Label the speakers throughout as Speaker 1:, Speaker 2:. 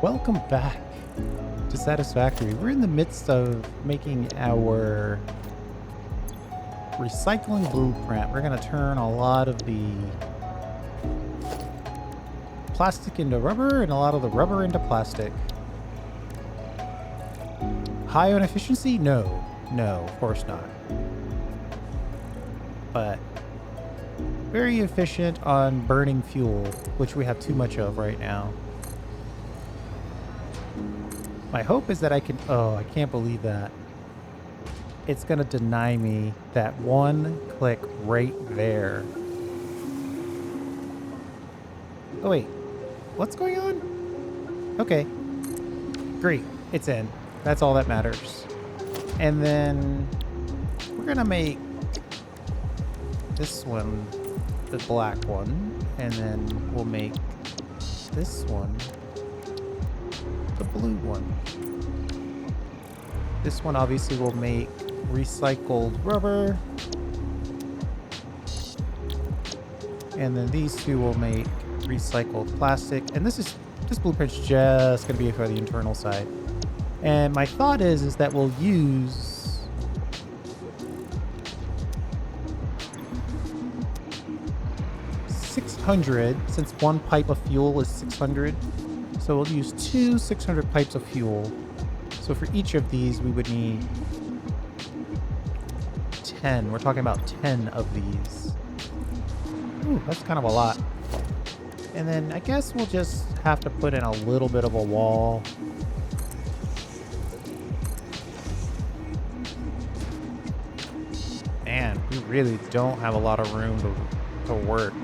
Speaker 1: Welcome back to Satisfactory. We're in the midst of making our recycling blueprint. We're going to turn a lot of the plastic into rubber and a lot of the rubber into plastic. High on efficiency? No, of course not. But very efficient on burning fuel, which we have too much of right now. My hope is that I can... Oh, I can't believe that. It's going to deny me that one click right there. Oh, wait. What's going on? Okay. Great. It's in. That's all that matters. And then we're going to make this one the black one. And then we'll make this one the blue one. This one obviously will make recycled rubber. And then these two will make recycled plastic. And this blueprint's just going to be for the internal side. And my thought is that we'll use $600, since one pipe of fuel is 600. So we'll use two 600 pipes of fuel. So for each of these, we would need 10. We're talking about 10 of these. Ooh, that's kind of a lot. And then I guess we'll just have to put in a little bit of a wall. Man, we really don't have a lot of room to work.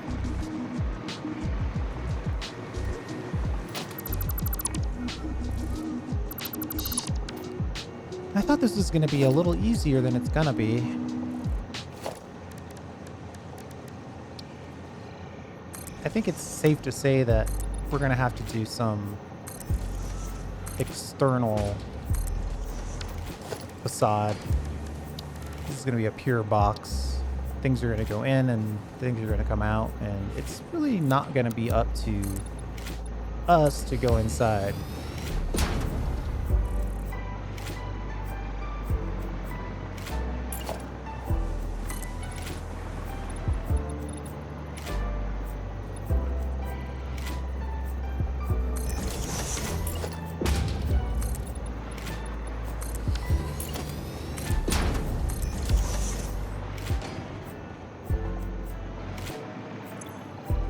Speaker 1: I thought this was going to be a little easier than it's going to be. I think it's safe to say that we're going to have to do some external facade. This is going to be a pure box. Things are going to go in and things are going to come out, and it's really not going to be up to us to go inside.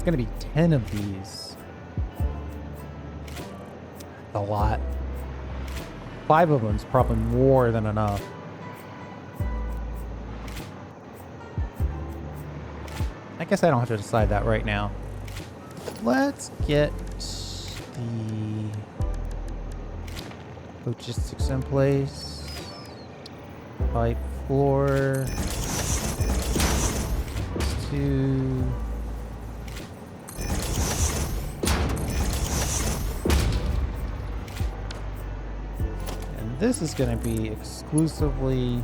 Speaker 1: Going to be 10 of these. A lot. 5 of them is probably more than enough. I guess I don't have to decide that right now. Let's get the logistics in place. Pipe floor. 2. This is going to be exclusively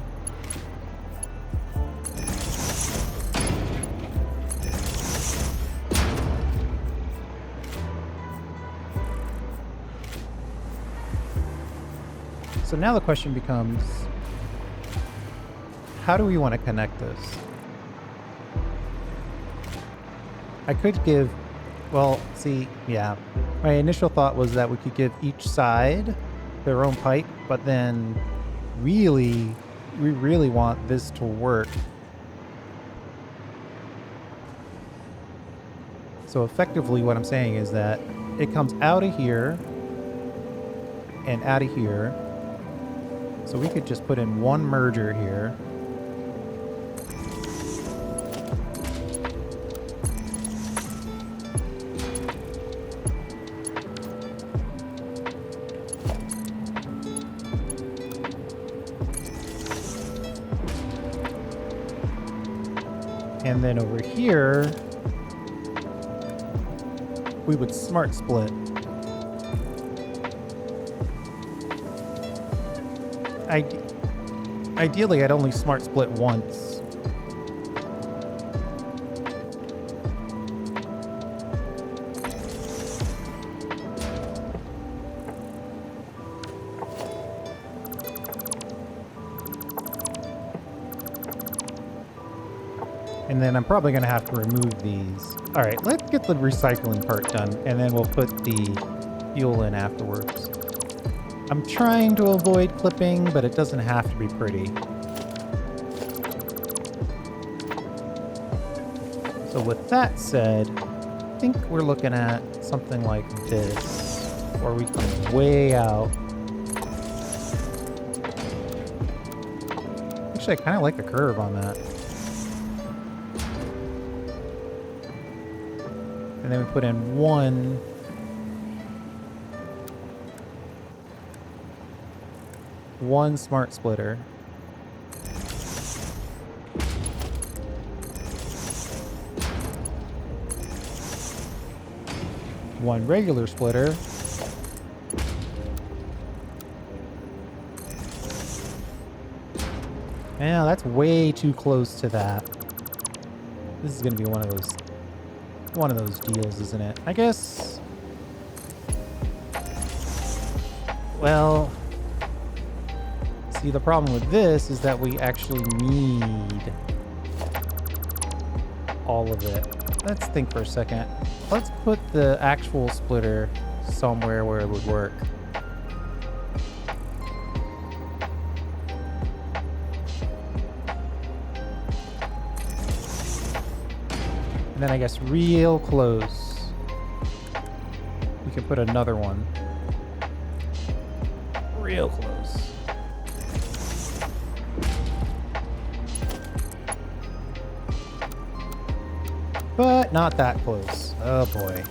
Speaker 1: so now the question becomes, how do we want to connect this? I could give, well, see, yeah, my initial thought was that we could give each side their own pipe, but then we really want this to work. So effectively what I'm saying is that it comes out of here and out of here. So we could just put in one merger here. And then over here, we would smart split. Ideally, I'd only smart split once. And then I'm probably going to have to remove these. All right, let's get the recycling part done, and then we'll put the fuel in afterwards. I'm trying to avoid clipping, but it doesn't have to be pretty. So with that said, I think we're looking at something like this, where we come way out. Actually, I kind of like the curve on that. And then we put in one smart splitter. One regular splitter. Yeah, that's way too close to that. This is gonna be one of those deals, isn't it? I guess. Well, see, the problem with this is that we actually need all of it. Let's think for a second. Let's put the actual splitter somewhere where it would work. And then I guess real close, we can put another one. Real close. But not that close. Oh boy.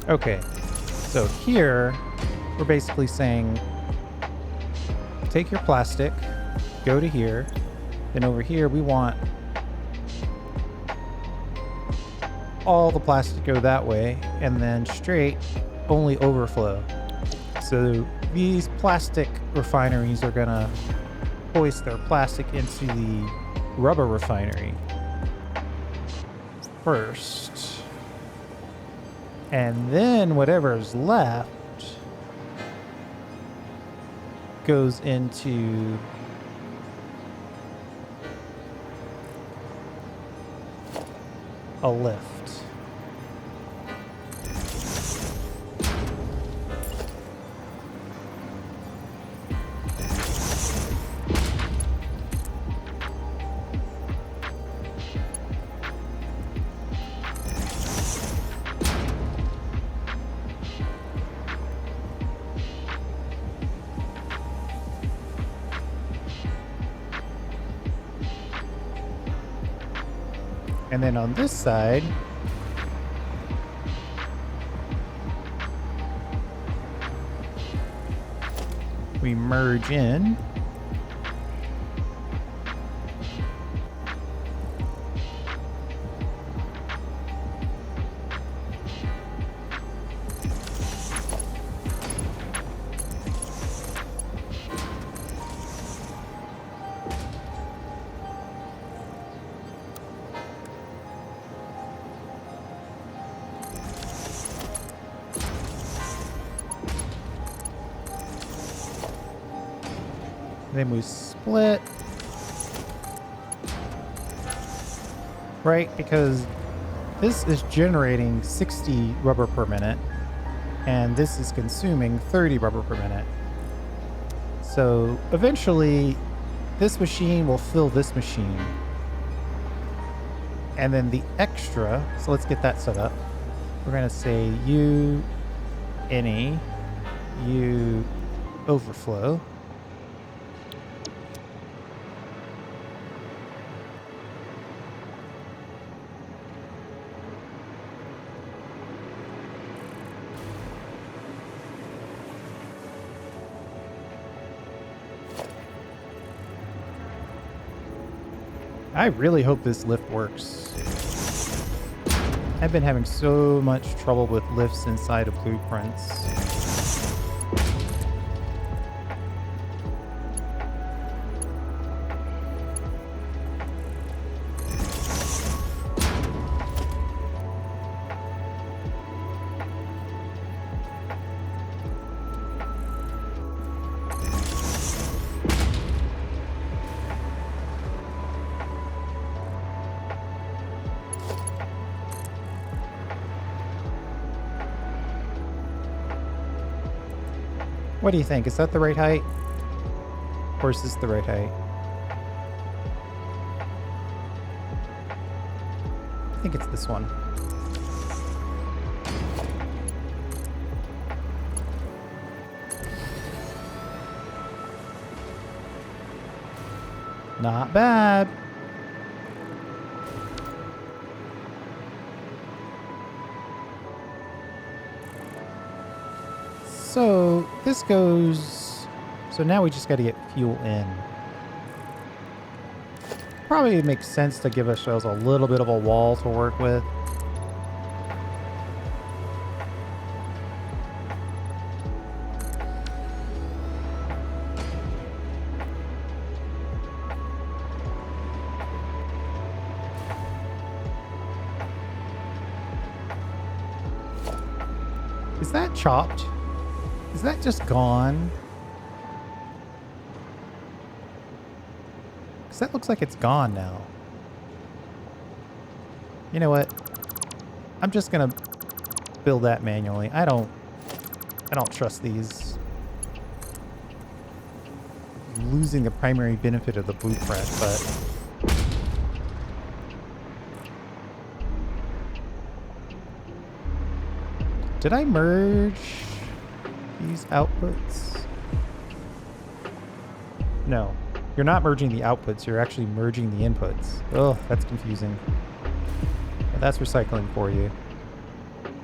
Speaker 1: Okay, so here we're basically saying take your plastic, go to here, then over here we want all the plastic go that way, and then straight only overflow. So these plastic refineries are gonna hoist their plastic into the rubber refinery first. And then whatever's left goes into a lift. And then on this side, we merge in. Then we split. Right, because this is generating 60 rubber per minute, and this is consuming 30 rubber per minute. So eventually, this machine will fill this machine. And then the extra, so let's get that set up. We're going to say U, any, U, overflow. I really hope this lift works. I've been having so much trouble with lifts inside of blueprints. What do you think? Is that the right height? Or is this the right height? I think it's this one. Not bad. So this goes, so now we just got to get fuel in. Probably makes sense to give ourselves a little bit of a wall to work with. Is that chopped? Is that just gone? Because that looks like it's gone now. You know what? I'm just gonna build that manually. I don't trust these. Losing the primary benefit of the blueprint, but did I merge these outputs? No, you're not merging the outputs. You're actually merging the inputs. Oh, that's confusing. But that's recycling for you.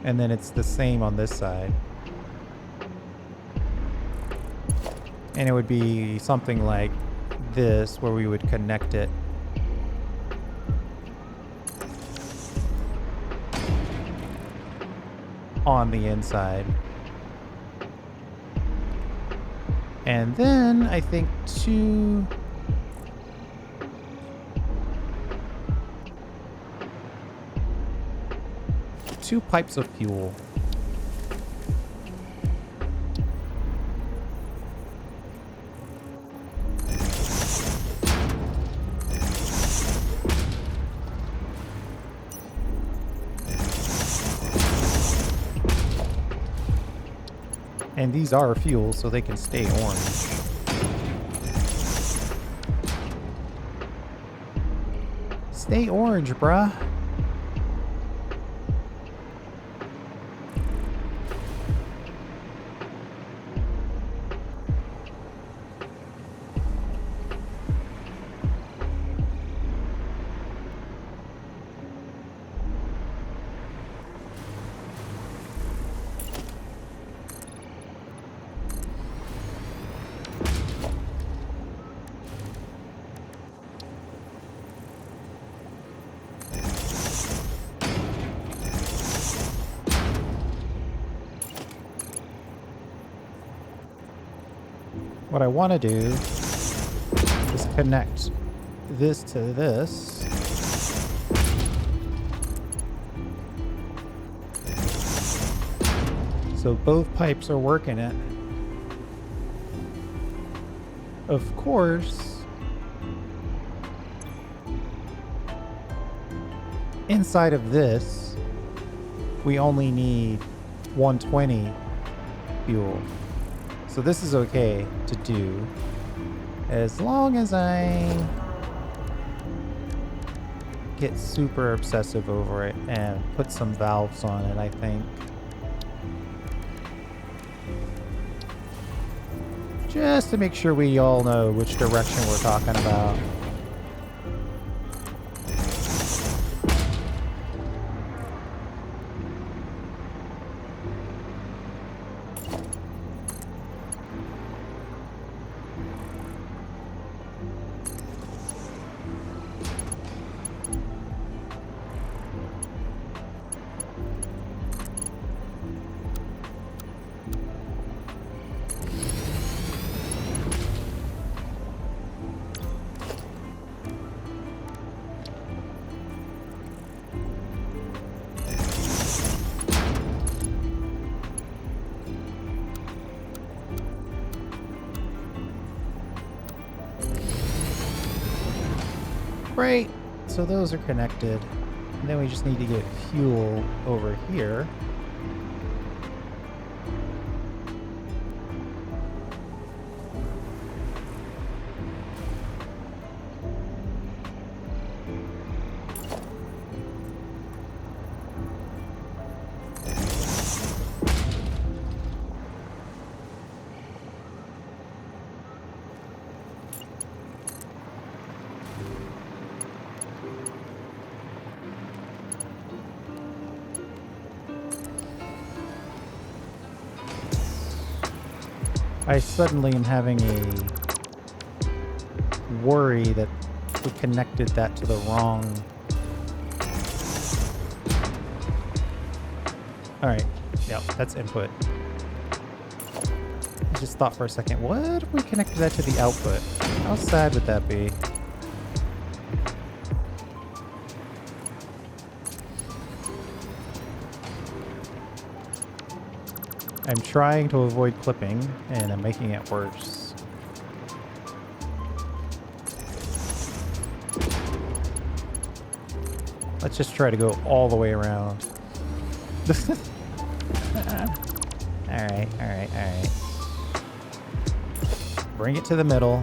Speaker 1: And then it's the same on this side. And it would be something like this, where we would connect it. On the inside. And then I think two pipes of fuel. And these are fuel, so they can stay orange. Stay orange, bruh. What I want to do is connect this to this. So both pipes are working it. Of course, inside of this, we only need 120 fuel. So this is okay to do as long as I get super obsessive over it and put some valves on it, I think. Just to make sure we all know which direction we're talking about. Right, so those are connected. And then we just need to get fuel over here. I suddenly am having a worry that we connected that to the wrong... Alright, yeah, that's input. I just thought for a second, what if we connected that to the output? How sad would that be? I'm trying to avoid clipping, and I'm making it worse. Let's just try to go all the way around. Alright, alright, alright. Bring it to the middle.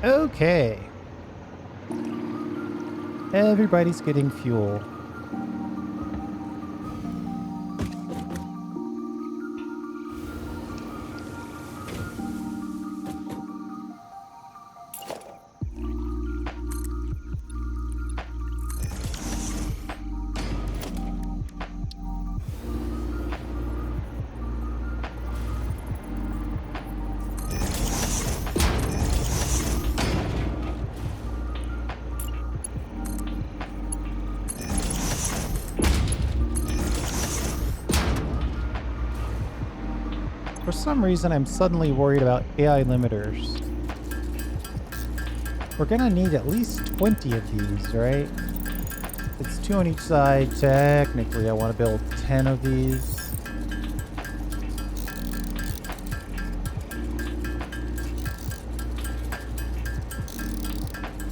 Speaker 1: Okay. Everybody's getting fuel. For some reason, I'm suddenly worried about AI limiters. We're gonna need at least 20 of these, right? It's 2 on each side. Technically, I want to build 10 of these.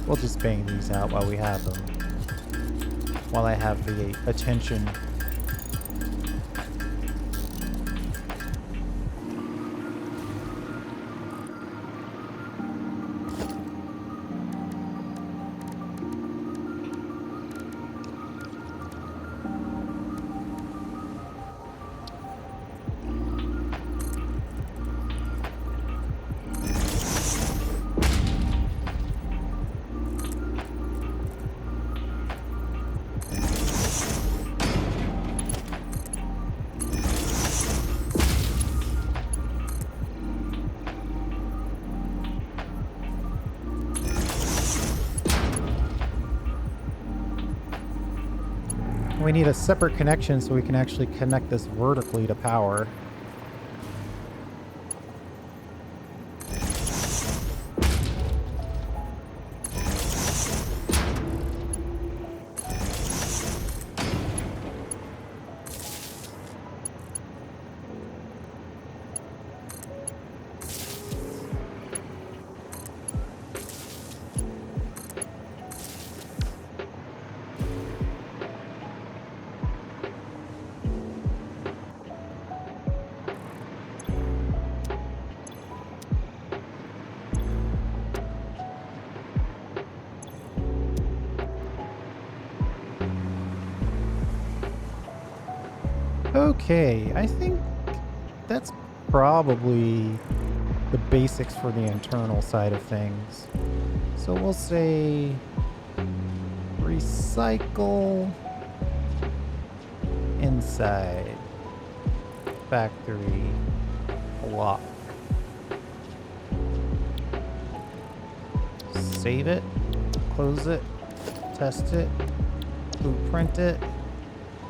Speaker 1: We'll just bang these out while we have them. While I have the attention. We need a separate connection so we can actually connect this vertically to power. Okay, I think that's probably the basics for the internal side of things. So we'll say recycle inside factory block. Save it, close it, test it, blueprint it,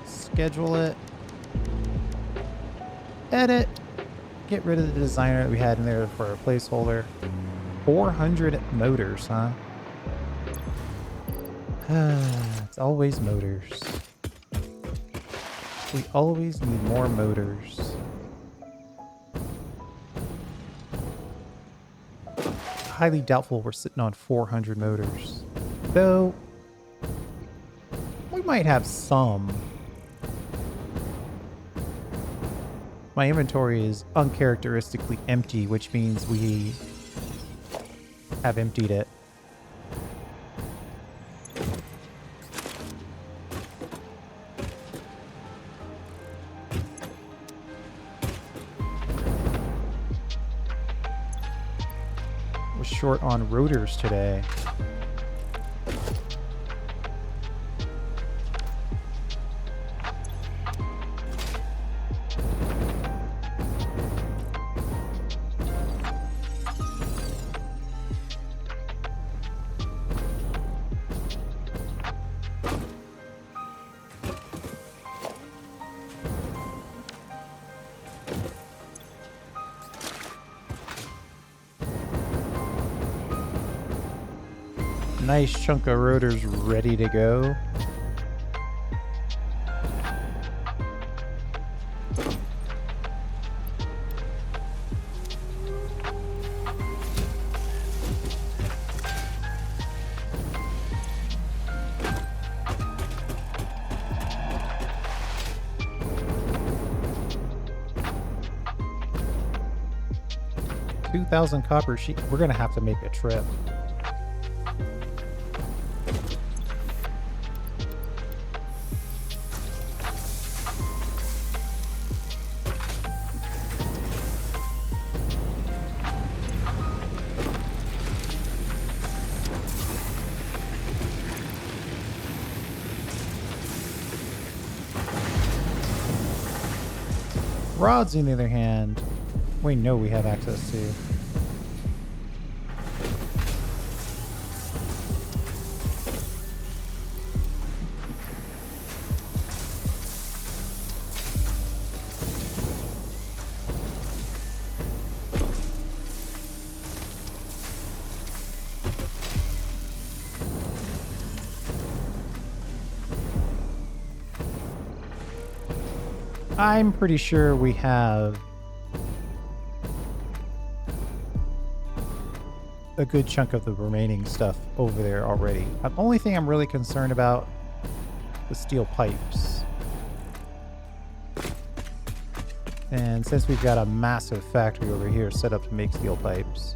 Speaker 1: schedule it, edit, get rid of the designer that we had in there for a placeholder. 400 motors, huh? It's always motors. We always need more motors. Highly doubtful we're sitting on 400 motors. Though, we might have some. My inventory is uncharacteristically empty, which means we have emptied it. We're short on rotors today. Nice chunk of rotors ready to go. $2,000 copper sheet. We're gonna have to make a trip. Rods, on the other hand, we know we have access to. I'm pretty sure we have a good chunk of the remaining stuff over there already. The only thing I'm really concerned about the steel pipes. And since we've got a massive factory over here set up to make steel pipes,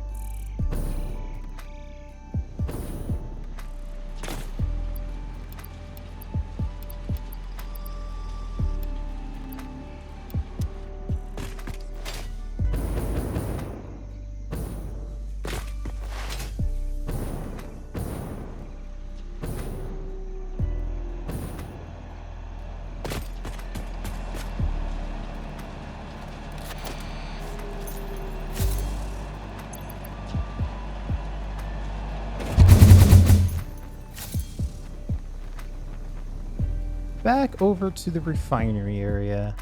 Speaker 1: back over to the refinery area.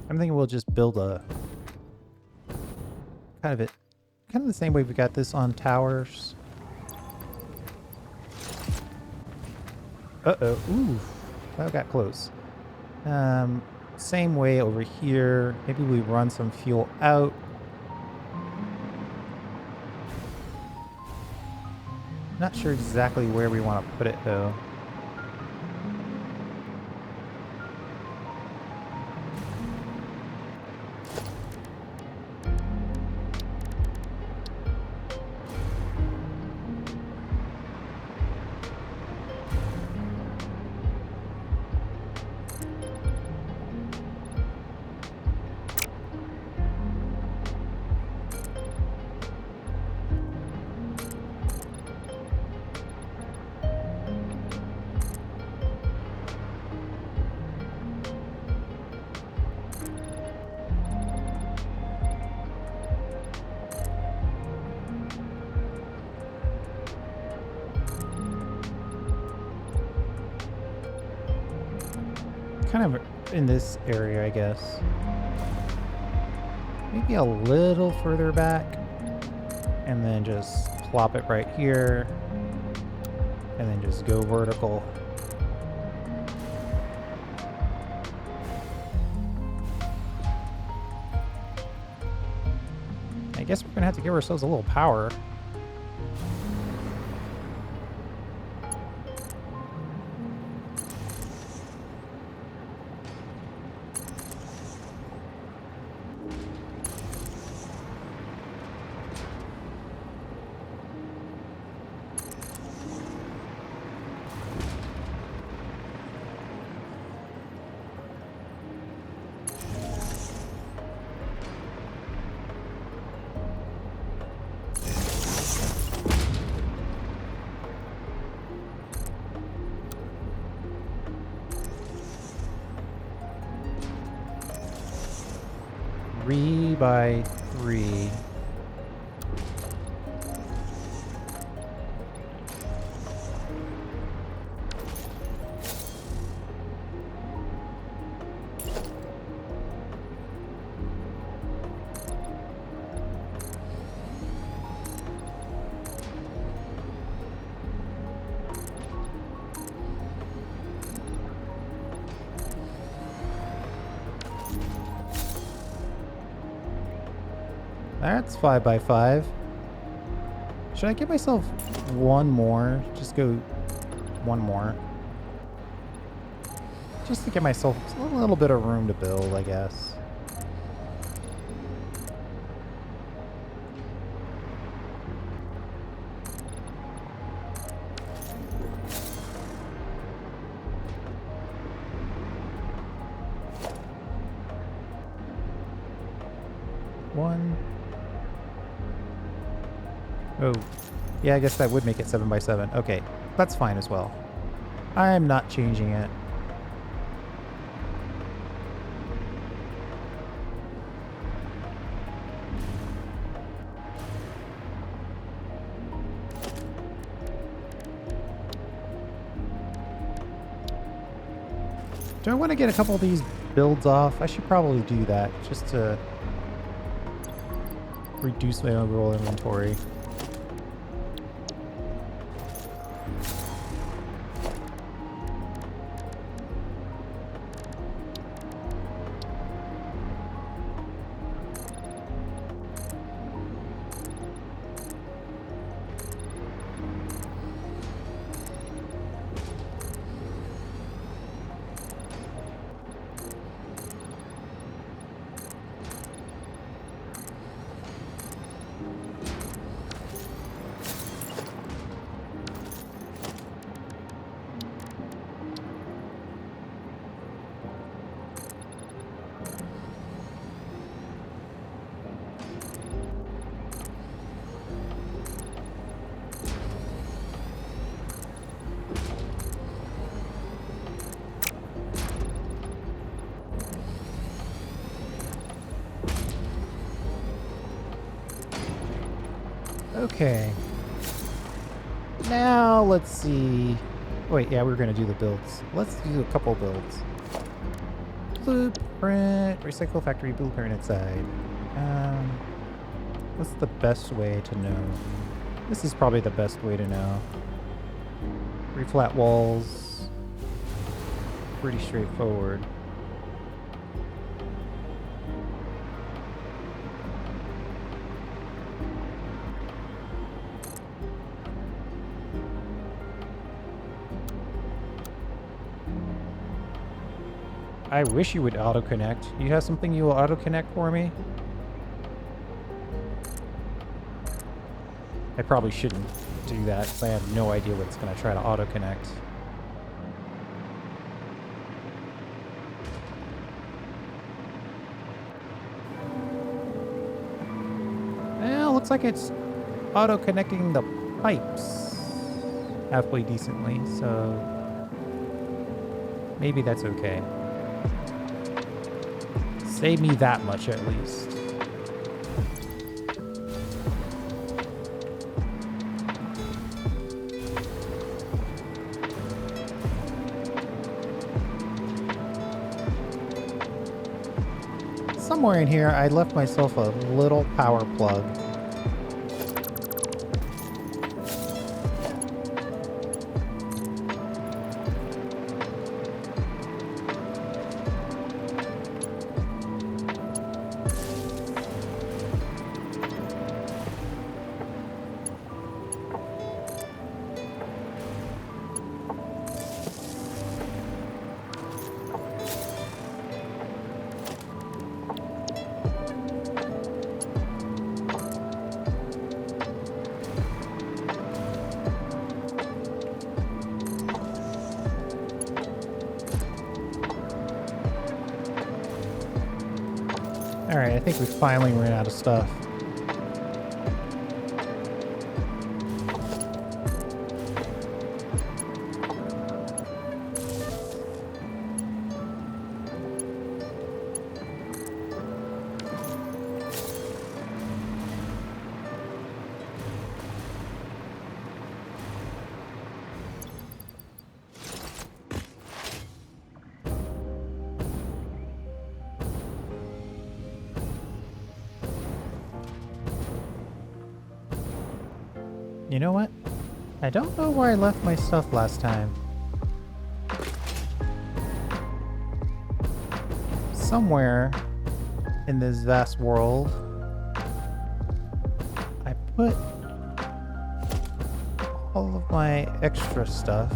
Speaker 1: I'm thinking we'll just build a kind of the same way we got this on towers. Uh-oh, ooh, that got close. Same way over here. Maybe we run some fuel out. Not sure exactly where we want to put it though. kind of in this area, I guess. Maybe a little further back. And then just plop it right here. And then just go vertical. I guess we're gonna have to give ourselves a little power. By 3. That's 5 by 5. Should I give myself one more? Just go one more. Just to give myself a little bit of room to build, I guess. One. Oh, yeah, I guess that would make it 7 by 7. Okay, that's fine as well. I'm not changing it. Do I want to get a couple of these builds off? I should probably do that just to reduce my overall inventory. Okay. Now let's see. Wait, yeah, we were going to do the builds. Let's do a couple builds. Blueprint, recycle factory blueprint inside. What's the best way to know? This is probably the best way to know. 3 flat walls. Pretty straightforward. I wish you would auto-connect. You have something you will auto-connect for me? I probably shouldn't do that because I have no idea what's going to try to auto-connect. Well, looks like it's auto-connecting the pipes halfway decently, so maybe that's okay. Save me that much at least. somewhere in here, I left myself a little power plug. Alright, I think we finally ran out of stuff. You know what? I don't know where I left my stuff last time. Somewhere in this vast world, I put all of my extra stuff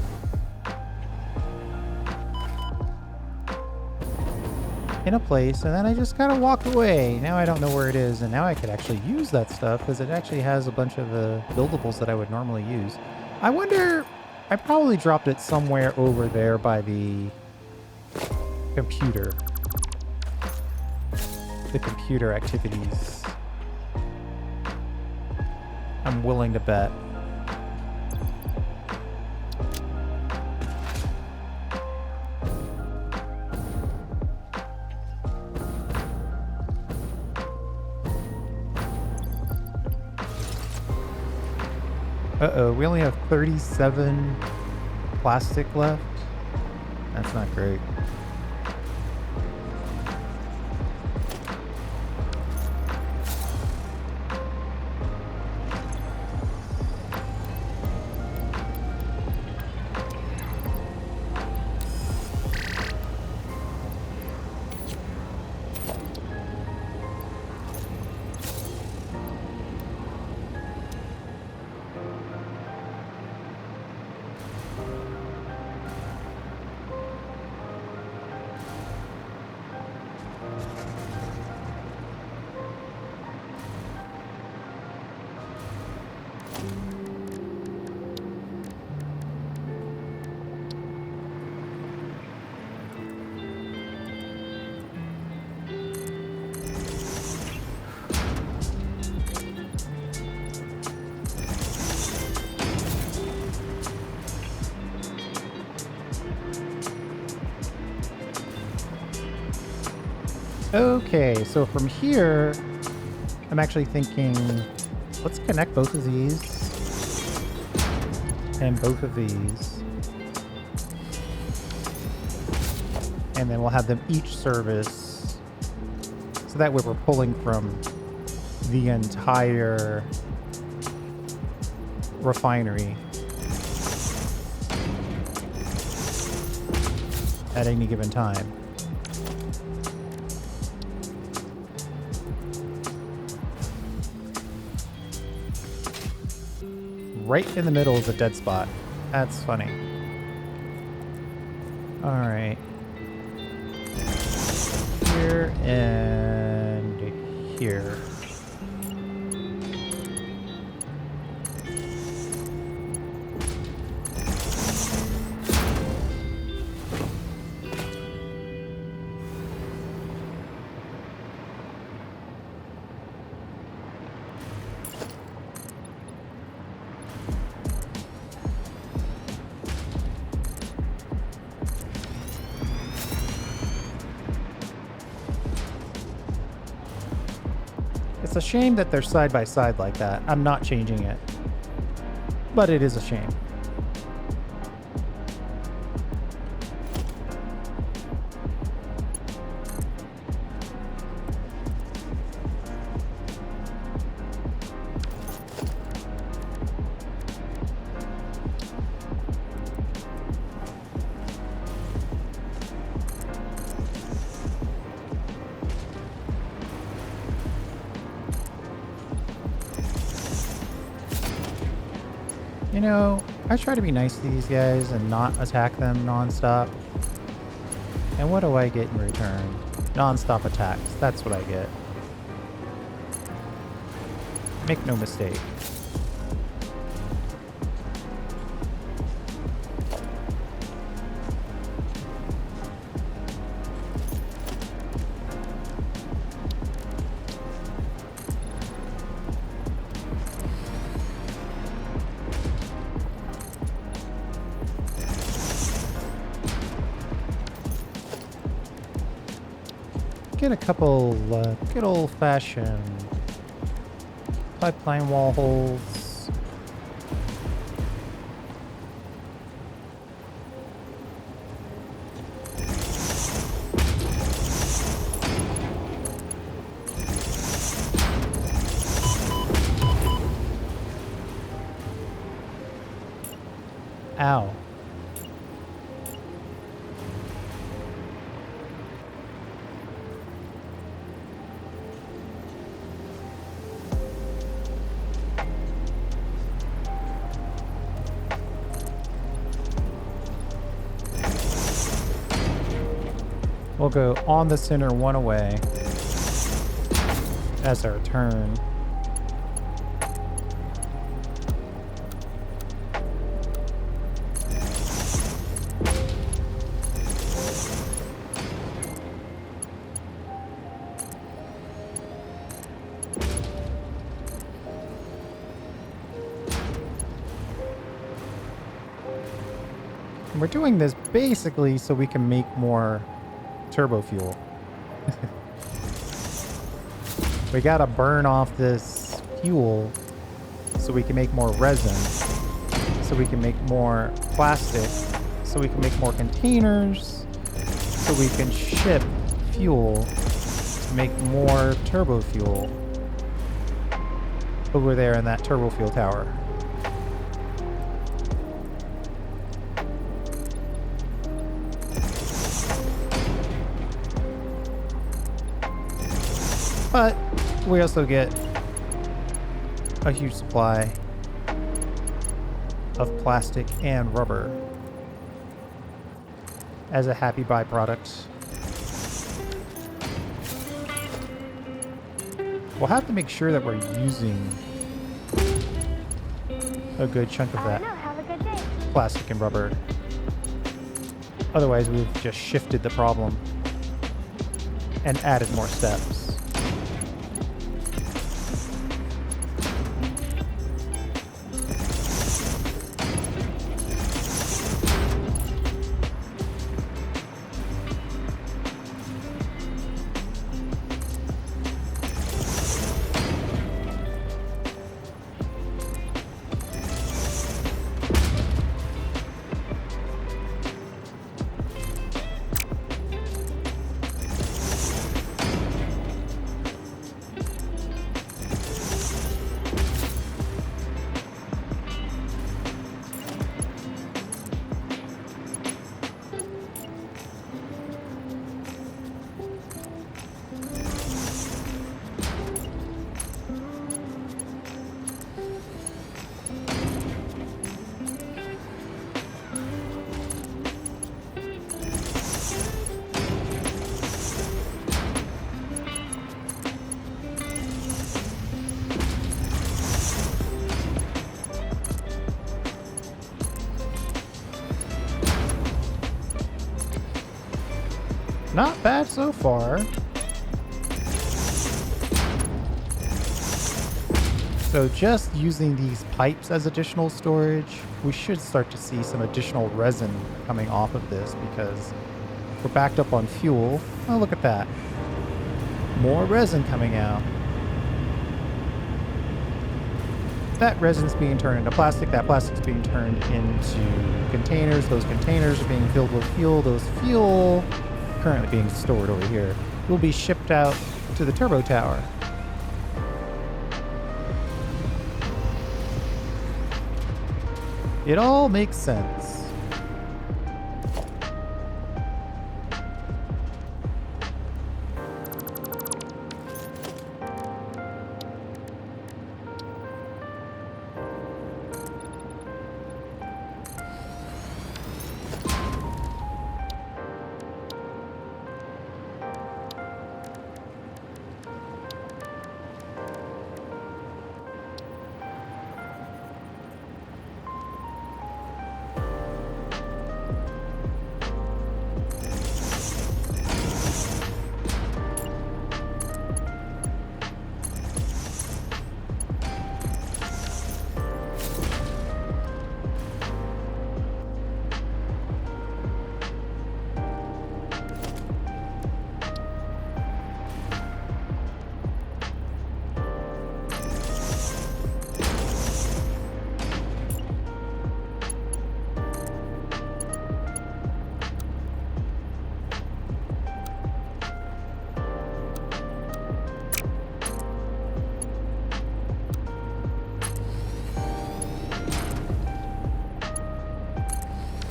Speaker 1: in a place, and then I just kind of walked away. Now I don't know where it is, and now I could actually use that stuff because it actually has a bunch of buildables that I would normally use. I wonder, I probably dropped it somewhere over there by the computer. The computer activities. I'm willing to bet. Uh-oh, we only have 37 plastic left. That's not great. Okay, so from here, I'm actually thinking, let's connect both of these and both of these. And then we'll have them each service. So that way we're pulling from the entire refinery at any given time. Right in the middle is a dead spot. That's funny. All right. Here and here. It's a shame that they're side by side like that. I'm not changing it, but it is a shame. I try to be nice to these guys and not attack them nonstop. And what do I get in return? Nonstop attacks. That's what I get. Make no mistake. Get a couple good old-fashioned pipeline wall holes. Ow. We'll go on the center, one away as our turn. And we're doing this basically so we can make more turbo fuel. We gotta burn off this fuel so we can make more resin, so we can make more plastic, so we can make more containers, so we can ship fuel to make more turbo fuel over there in that turbo fuel tower. But we also get a huge supply of plastic and rubber as a happy byproduct. We'll have to make sure that we're using a good chunk of that plastic and rubber. Otherwise, we've just shifted the problem and added more steps. Not bad so far. So just using these pipes as additional storage, we should start to see some additional resin coming off of this because we're backed up on fuel. Oh, look at that. More resin coming out. That resin's being turned into plastic. That plastic's being turned into containers. Those containers are being filled with fuel. Those fuel currently being stored over here will be shipped out to the turbo tower. It all makes sense.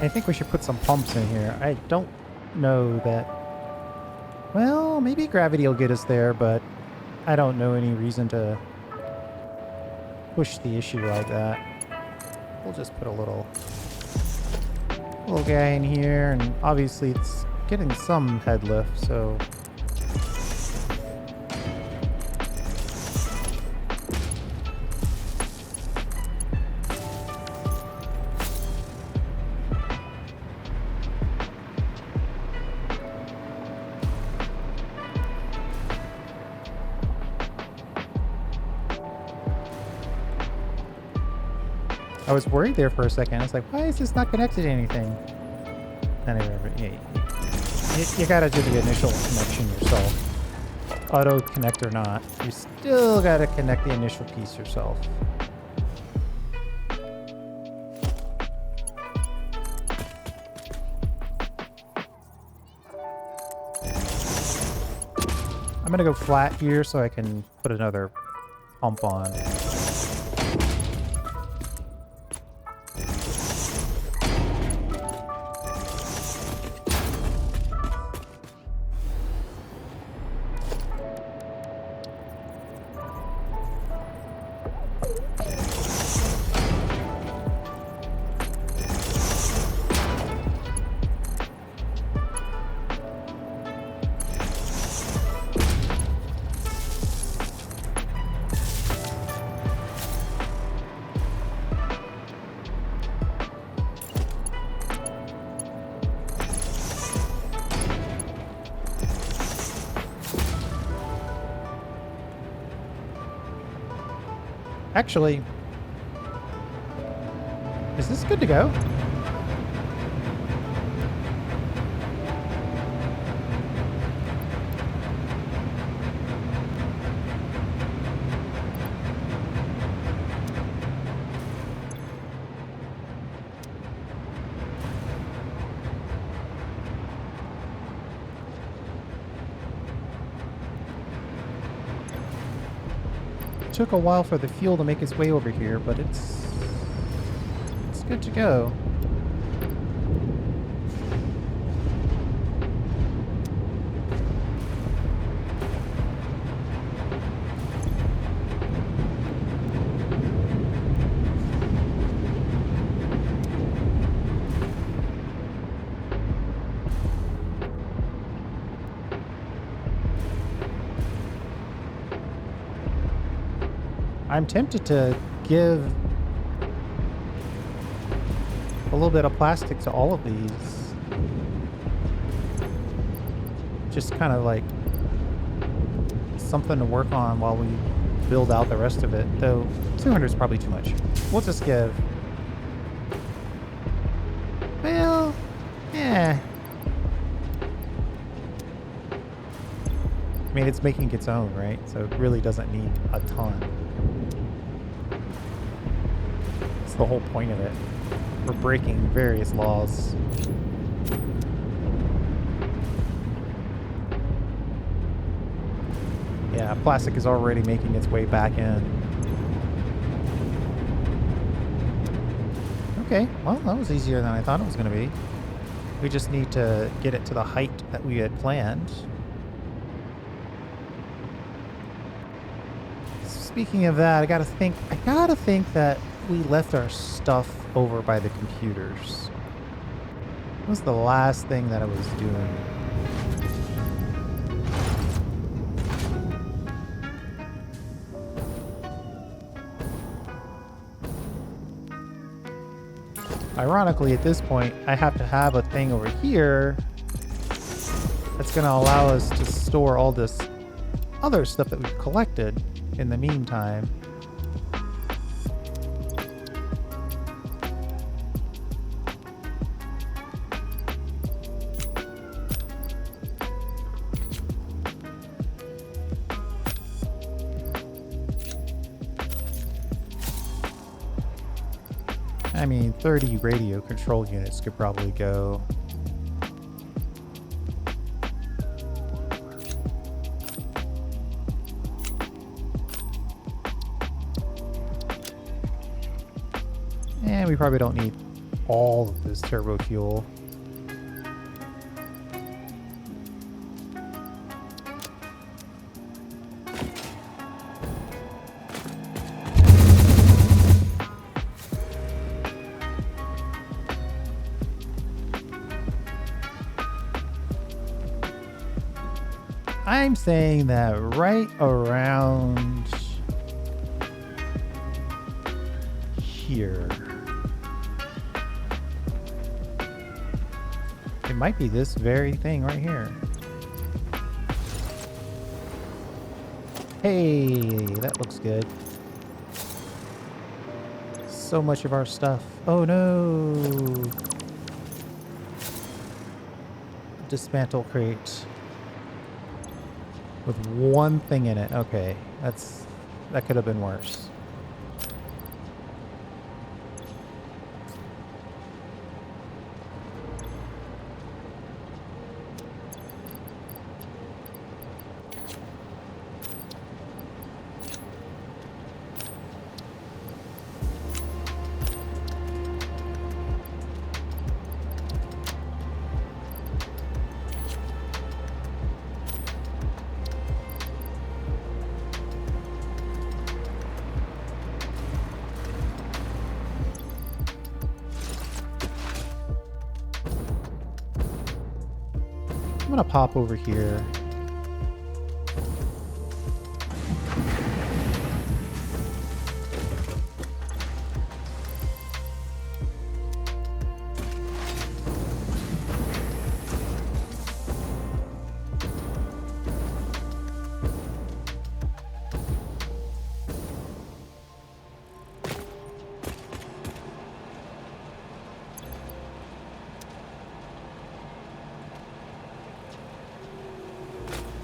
Speaker 1: I think we should put some pumps in here. I don't know that... Well, maybe gravity will get us there, but I don't know any reason to push the issue like that. We'll just put a little guy in here, and obviously it's getting some head lift, so... I was worried there for a second. I was like, why is this not connected to anything? Anyway, yeah, you gotta do the initial connection yourself. Auto connect or not, you still gotta connect the initial piece yourself. I'm gonna go flat here so I can put another pump on. Actually, is this good to go? Took a while for the fuel to make its way over here, but it's good to go. I'm tempted to give a little bit of plastic to all of these. Just kind of like something to work on while we build out the rest of it. Though 200 is probably too much. We'll just give... Well, yeah. I mean, it's making its own, right? So it really doesn't need a ton. That's the whole point of it. We're breaking various laws. Yeah, plastic is already making its way back in. Okay, well, that was easier than I thought it was going to be. We just need to get it to the height that we had planned. Speaking of that, I gotta think that we left our stuff over by the computers. That was the last thing that I was doing. Ironically, at this point, I have to have a thing over here that's gonna allow us to store all this other stuff that we've collected in the meantime. I mean, 30 radio control units could probably go. And we probably don't need all of this turbo fuel. I'm saying that right around here. It might be this very thing right here. Hey, that looks good. So much of our stuff. Oh no! Dismantle crate. With one thing in it. Okay, that could have been worse. I'm gonna pop over here.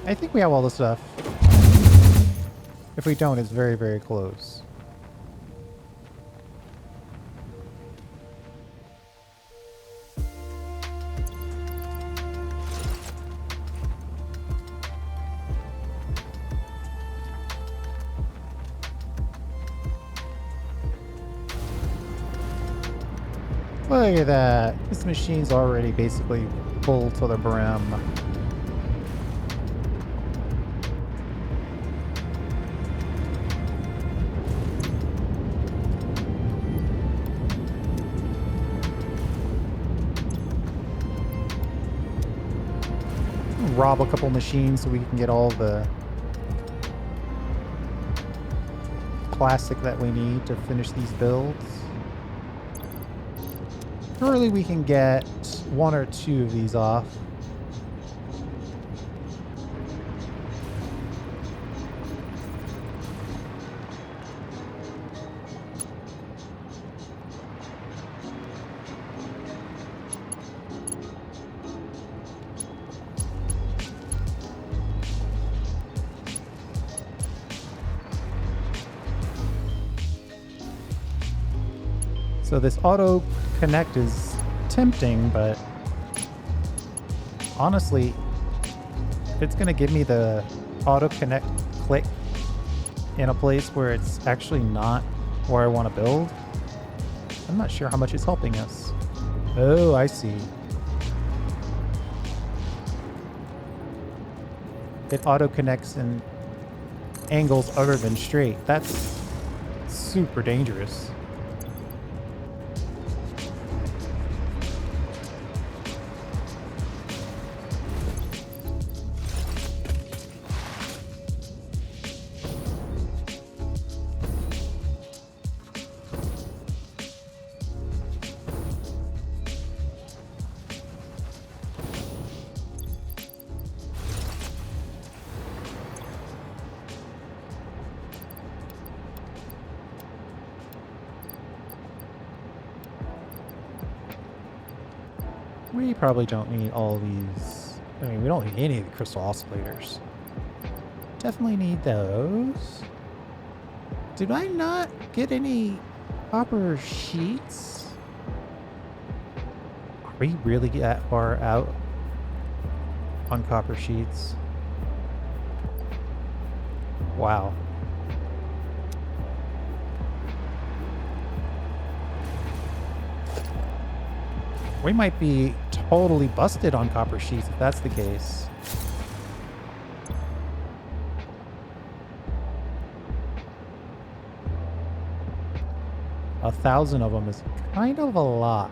Speaker 1: I think we have all the stuff. If we don't, it's very, very close. Look at that. This machine's already basically full to the brim. Rob a couple machines so we can get all the plastic that we need to finish these builds. Surely we can get one or two of these off. So this auto connect is tempting, but honestly, if it's going to give me the auto connect click in a place where it's actually not where I want to build, I'm not sure how much it's helping us. Oh, I see. It auto connects in angles other than straight. That's super dangerous. We probably don't need all these. I mean, we don't need any of the crystal oscillators. Definitely need those. Did I not get any copper sheets? Are we really that far out on copper sheets? Wow. We might be totally busted on copper sheets if that's the case. A 1,000 of them is kind of a lot.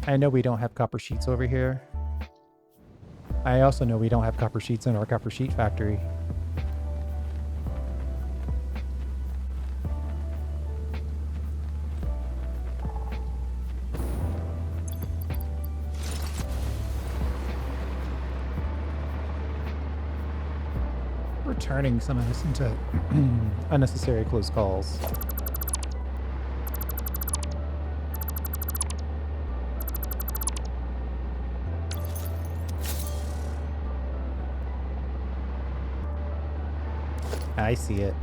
Speaker 1: I know we don't have copper sheets over here. I also know we don't have copper sheets in our copper sheet factory. We're turning some of this into unnecessary close calls. I see it.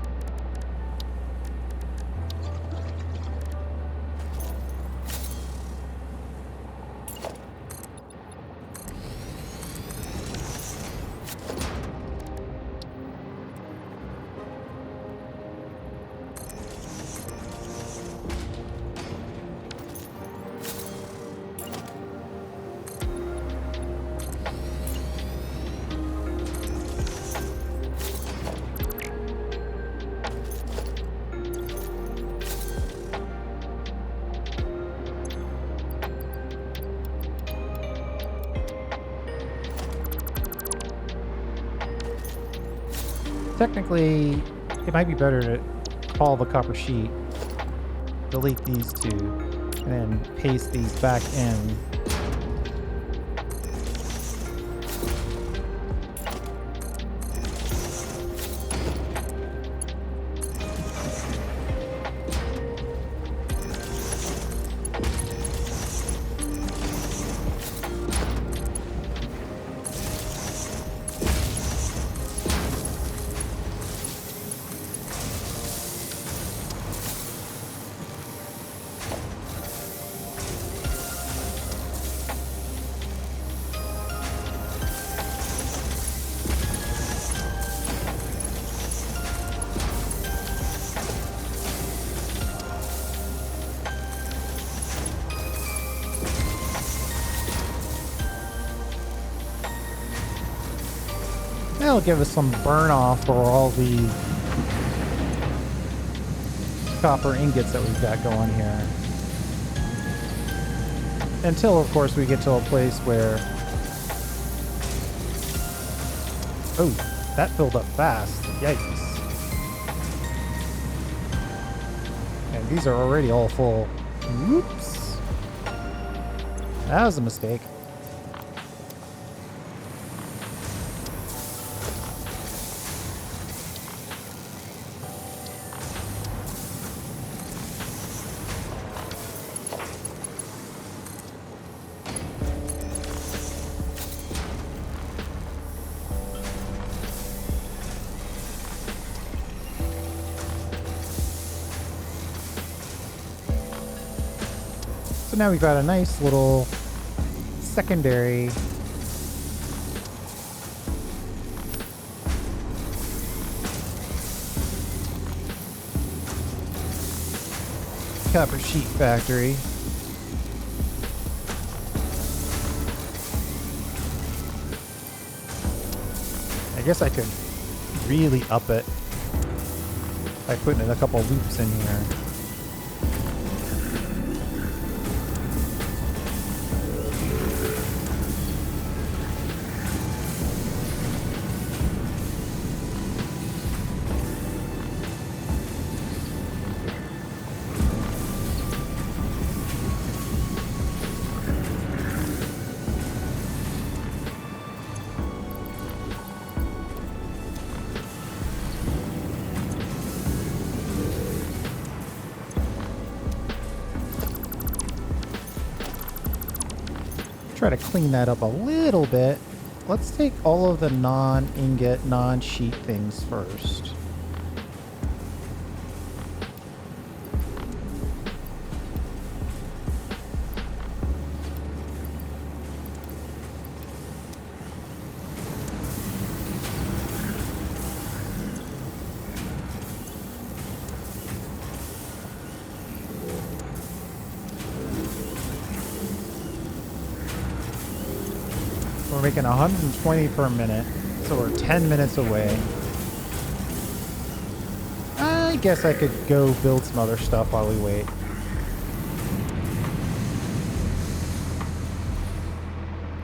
Speaker 1: Technically, it might be better to call the copper sheet, delete these two, and then paste these back in. That'll give us some burn off for all the copper ingots that we've got going here. Until, of course, we get to a place where... Oh, that filled up fast. Yikes. And these are already all full. Whoops. That was a mistake. So now we've got a nice little secondary copper sheet factory. I guess I could really up it by putting in a couple loops in here. Try to clean that up a little bit. Let's take all of the non-ingot, non-sheet things first. we're making 120 per minute, so we're 10 minutes away. I guess I could go build some other stuff while we wait.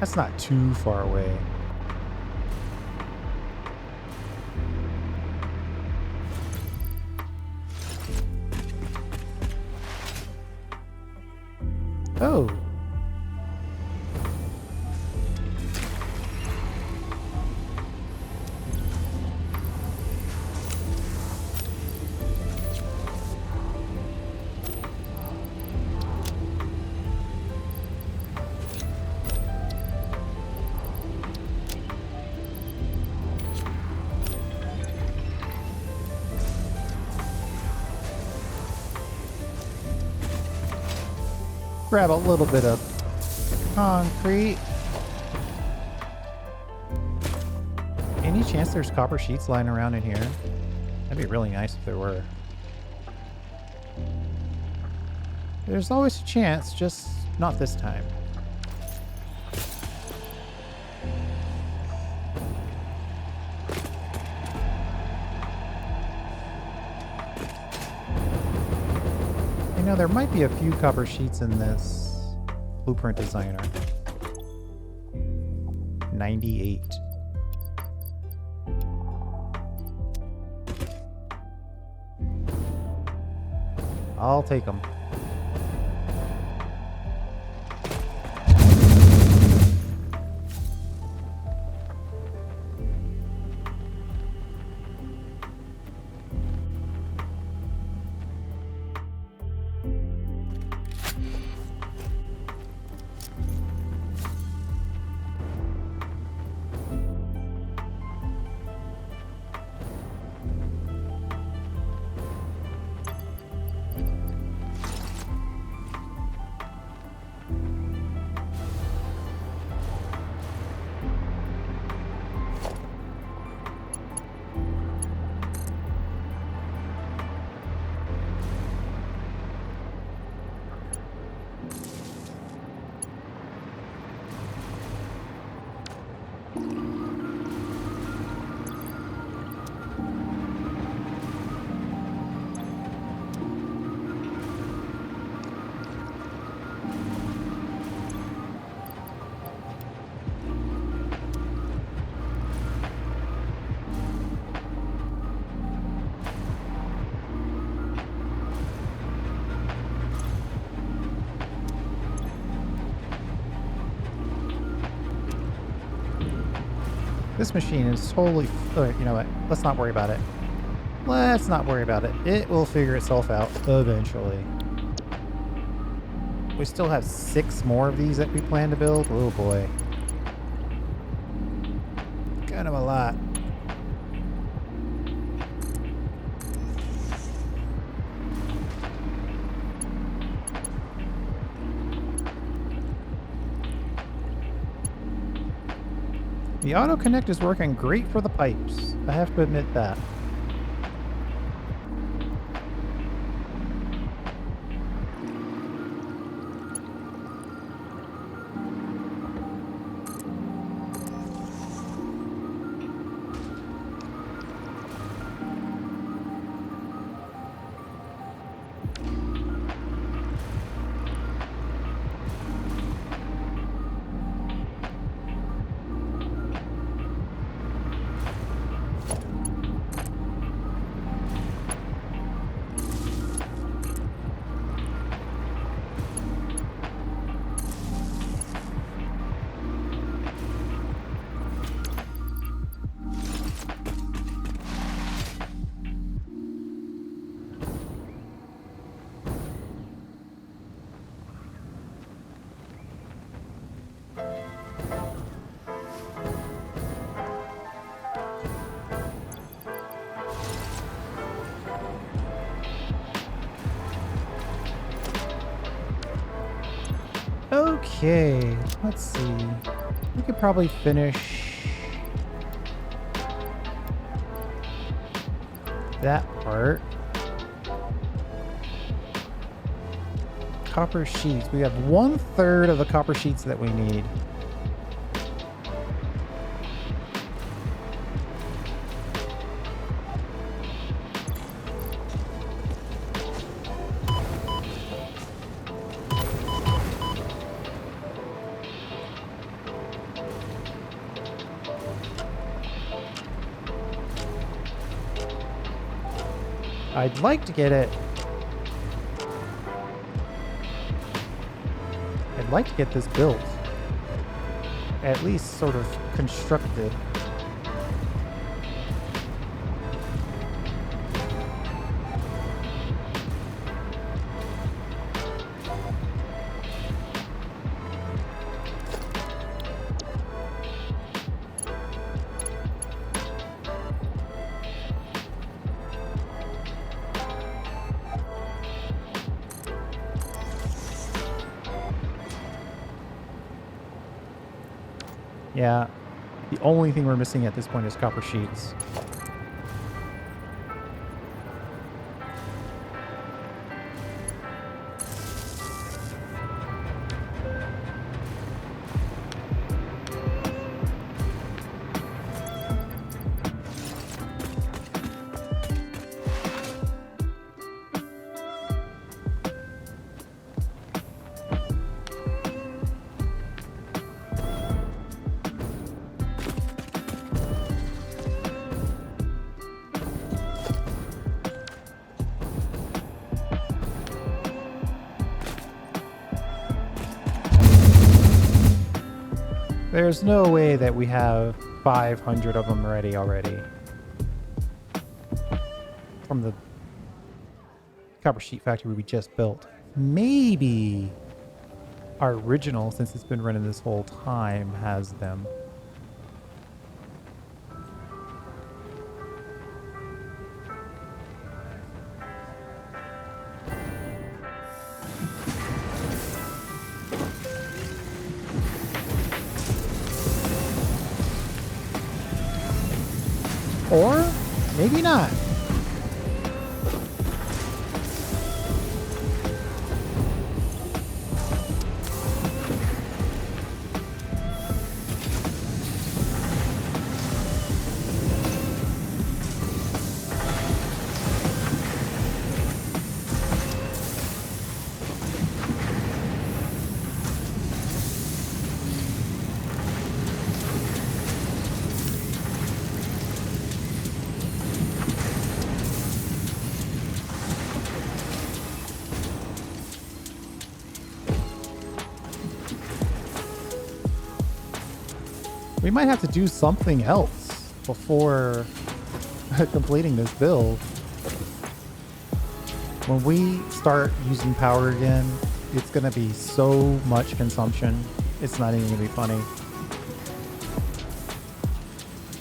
Speaker 1: That's not too far away. Oh. Grab a little bit of concrete. Any chance there's copper sheets lying around in here? That'd be really nice if there were. There's always a chance, just not this time. You know, there might be a few copper sheets in this blueprint designer. 98. I'll take them. This machine is totally... you know what? Let's not worry about it. Let's not worry about it. It will figure itself out eventually. We still have 6 more of these that we plan to build. Oh boy. Kind of a lot. The auto connect is working great for the pipes. I have to admit that. Okay, let's see. We could probably finish that part. Copper sheets. We have 1/3 of the copper sheets that we need. I'd like to get it. I'd like to get this built. At least sort of constructed. Yeah, the only thing we're missing at this point is copper sheets. There's no way that we have 500 of them ready already. From the copper sheet factory we just built. Maybe our original, since it's been running this whole time, has them. Or maybe not. We might have to do something else before completing this build. When we start using power again, it's going to be so much consumption. It's not even going to be funny.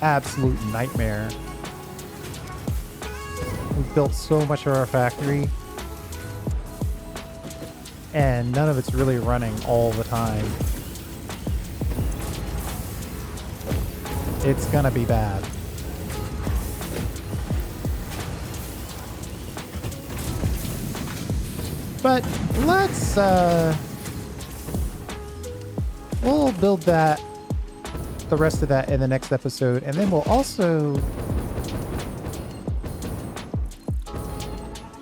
Speaker 1: Absolute nightmare. We've built so much of our factory, and none of it's really running all the time. It's gonna be bad. But let's we'll build that, the rest of that in the next episode, and then we'll also,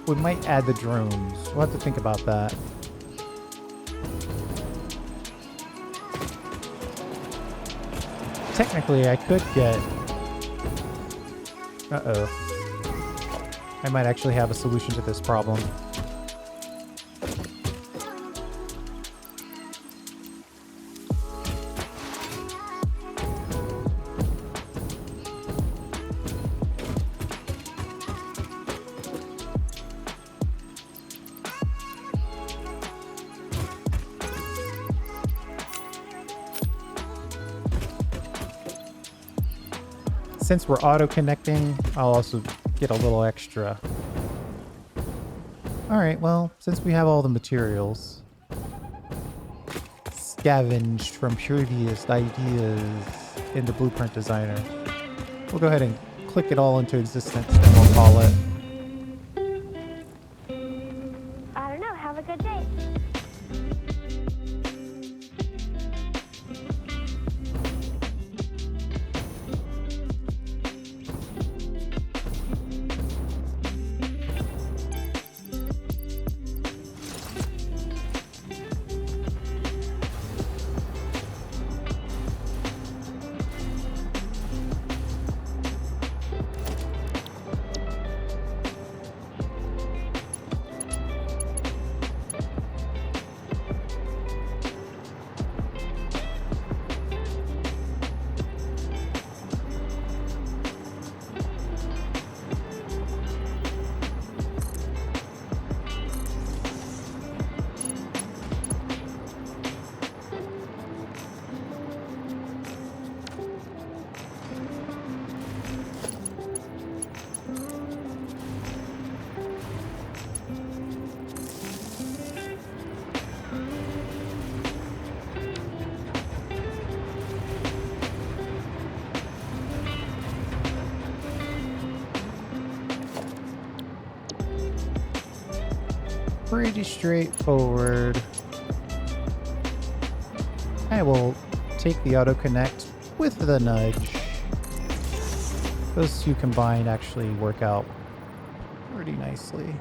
Speaker 1: we might add the drones. We'll have to think about that. Technically, I could get... Uh-oh. I might actually have a solution to this problem. Since we're auto-connecting, I'll also get a little extra. Alright, well, since we have all the materials scavenged from previous ideas in the Blueprint Designer, we'll go ahead and click it all into existence, and we'll call it.
Speaker 2: I don't know, have a good day.
Speaker 1: pretty straightforward. I will take the auto connect with the nudge. Those two combined actually work out pretty nicely.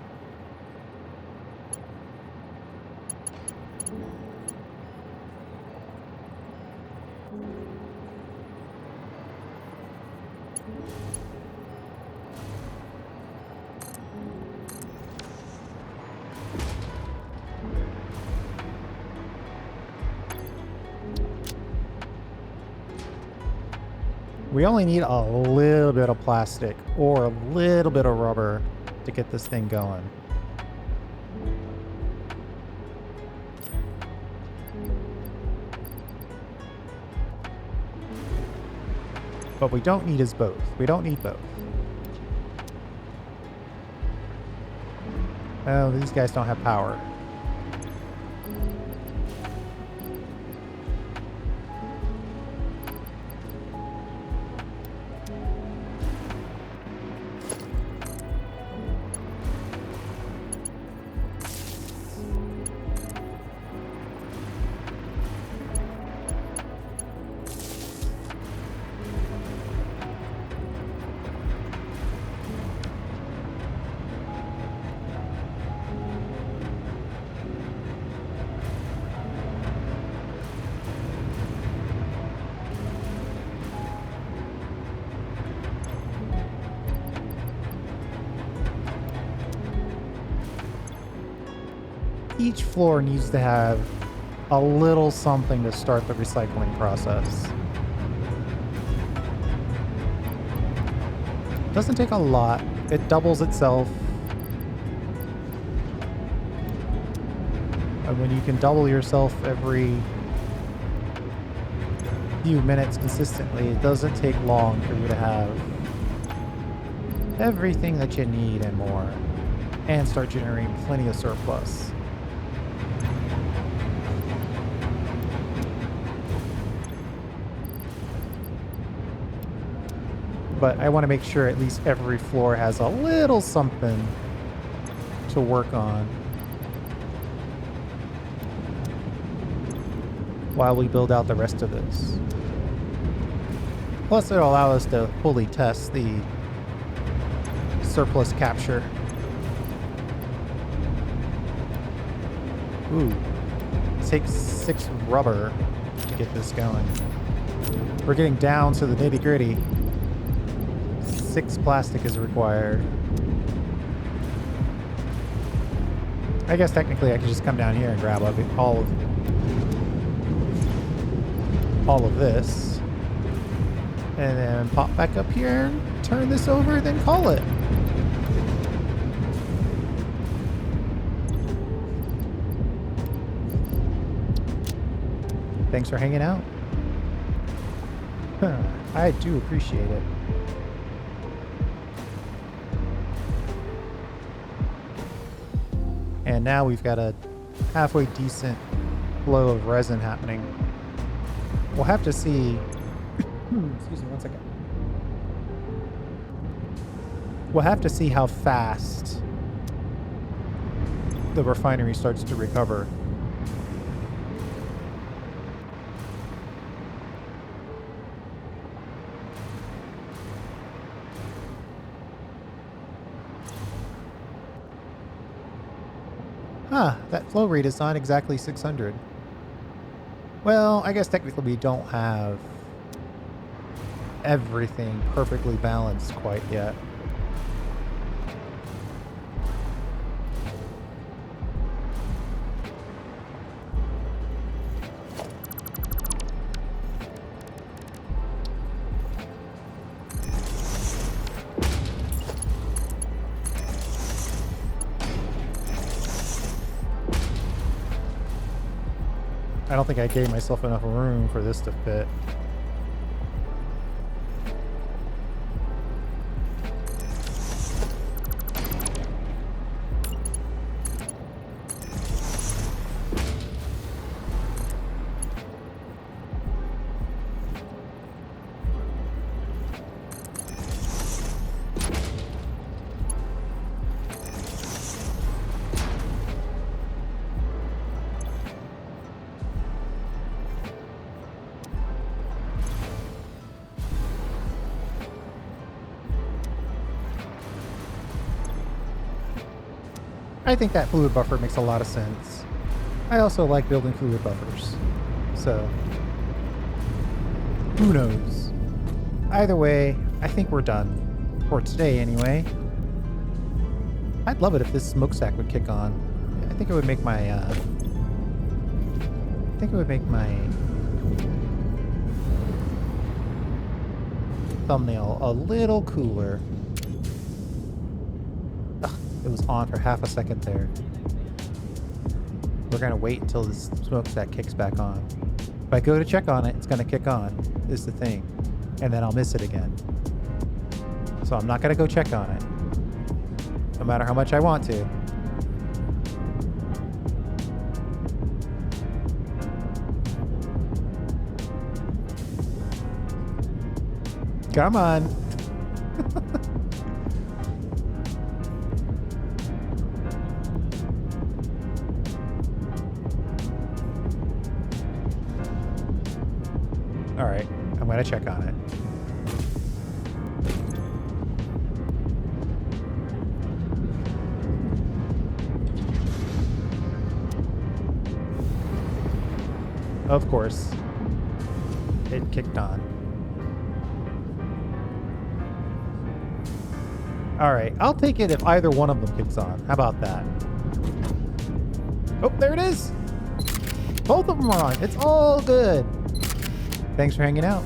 Speaker 1: We only need a little bit of plastic or a little bit of rubber to get this thing going. What we don't need is both. We don't need both. Oh, these guys don't have power. Each floor needs to have a little something to start the recycling process. Doesn't take a lot. It doubles itself. And when you can double yourself every few minutes consistently, it doesn't take long for you to have everything that you need and more, and start generating plenty of surplus. But I want to make sure at least every floor has a little something to work on while we build out the rest of this. Plus, it'll allow us to fully test the surplus capture. Ooh, it takes 6 rubber to get this going. We're getting down to the nitty-gritty. 6 plastic is required. I guess technically I could just come down here and grab all of this, and then pop back up here and turn this over and then call it. Thanks for hanging out. I do appreciate it. And now we've got a halfway decent flow of resin happening. We'll have to see. Excuse me, one second. We'll have to see how fast the refinery starts to recover. Huh, that flow rate is not exactly 600. Well, I guess technically we don't have everything perfectly balanced quite yet. I don't think I gave myself enough room for this to fit. I think that fluid buffer makes a lot of sense. I also like building fluid buffers. So, who knows? Either way, I think we're done. For today, anyway. I'd love it if this smokestack would kick on. I think it would make my, thumbnail a little cooler. Ugh, it was on for half a second there. We're gonna wait until this smokestack kicks back on. If I go to check on it, it's gonna kick on, is the thing. And then I'll miss it again. So I'm not gonna go check on it. No matter how much I want to. Come on. All right, I'm gonna check on it. Of course, it kicked on. All right, I'll take it if either one of them kicks on. How about that? Oh, there it is. Both of them are on. It's all good. Thanks for hanging out.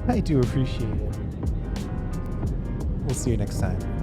Speaker 1: I do appreciate it. We'll see you next time.